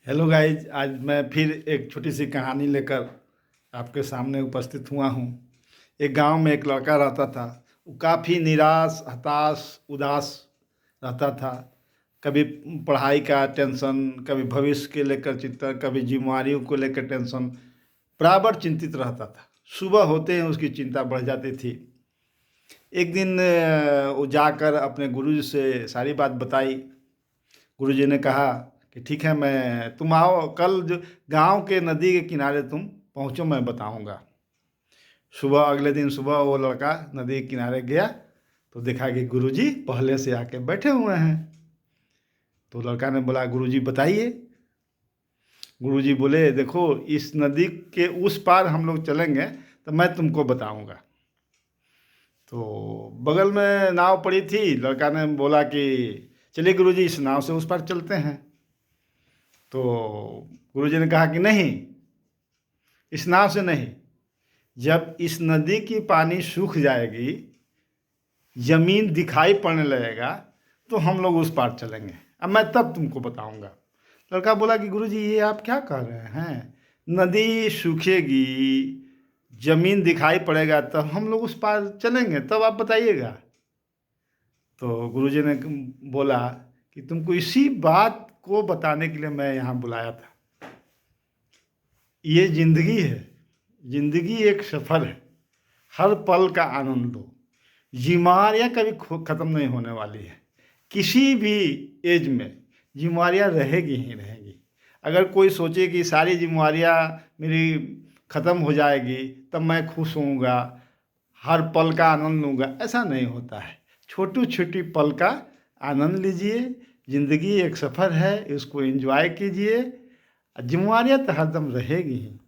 Hello guys, आज मैं फिर एक छोटी सी कहानी लेकर आपके सामने उपस्थित हुआ हूँ। एक गांव में एक लड़का रहता था। वो काफ़ी निराश, हताश, उदास रहता था। कभी पढ़ाई का टेंशन, कभी भविष्य के लेकर चिंता, कभी जिम्मेदारियों को लेकर टेंशन, बराबर चिंतित रहता था। सुबह होते ही उसकी चिंता बढ़ जाती थी। एक दिन वो जाकर अपने गुरुजी से सारी बात बताई। गुरुजी ने कहा कि ठीक है, मैं तुम आओ कल, जो गांव के नदी के किनारे तुम पहुंचो, मैं बताऊंगा। सुबह, अगले दिन सुबह वो लड़का नदी के किनारे गया तो देखा कि गुरुजी पहले से आके बैठे हुए हैं। तो लड़का ने बोला, गुरुजी बताइए। गुरुजी बोले, देखो, इस नदी के उस पार हम लोग चलेंगे तो मैं तुमको बताऊंगा। तो बगल में नाव पड़ी थी। लड़का ने बोला कि चलिए गुरुजी, इस नाव से उस पार चलते हैं। तो गुरुजी ने कहा कि नहीं, इस नाव से नहीं। जब इस नदी की पानी सूख जाएगी, जमीन दिखाई पड़ने लगेगा, तो हम लोग उस पार चलेंगे। अब मैं तब तुमको बताऊंगा। लड़का बोला कि गुरुजी, ये आप क्या कह रहे हैं? नदी सूखेगी, जमीन दिखाई पड़ेगा, तब हम लोग उस पार चलेंगे, तब आप बताइएगा। तो गुरुजी ने बोला कि तुमको इसी बात को बताने के लिए मैं यहाँ बुलाया था। ये जिंदगी है। जिंदगी एक सफ़र है। हर पल का आनंद लो। जिम्मेदारियाँ कभी ख़त्म नहीं होने वाली है। किसी भी एज में जिम्मेदारियाँ रहेगी ही रहेगी। अगर कोई सोचे कि सारी जिम्मेदारियाँ मेरी ख़त्म हो जाएगी तब मैं खुश होऊंगा, हर पल का आनंद लूँगा, ऐसा नहीं होता है। छोटी छोटी पल का आनंद लीजिए। ज़िंदगी एक सफ़र है, इसको एंजॉय कीजिए। जिम्मेदारियाँ तो हरदम रहेगी ही।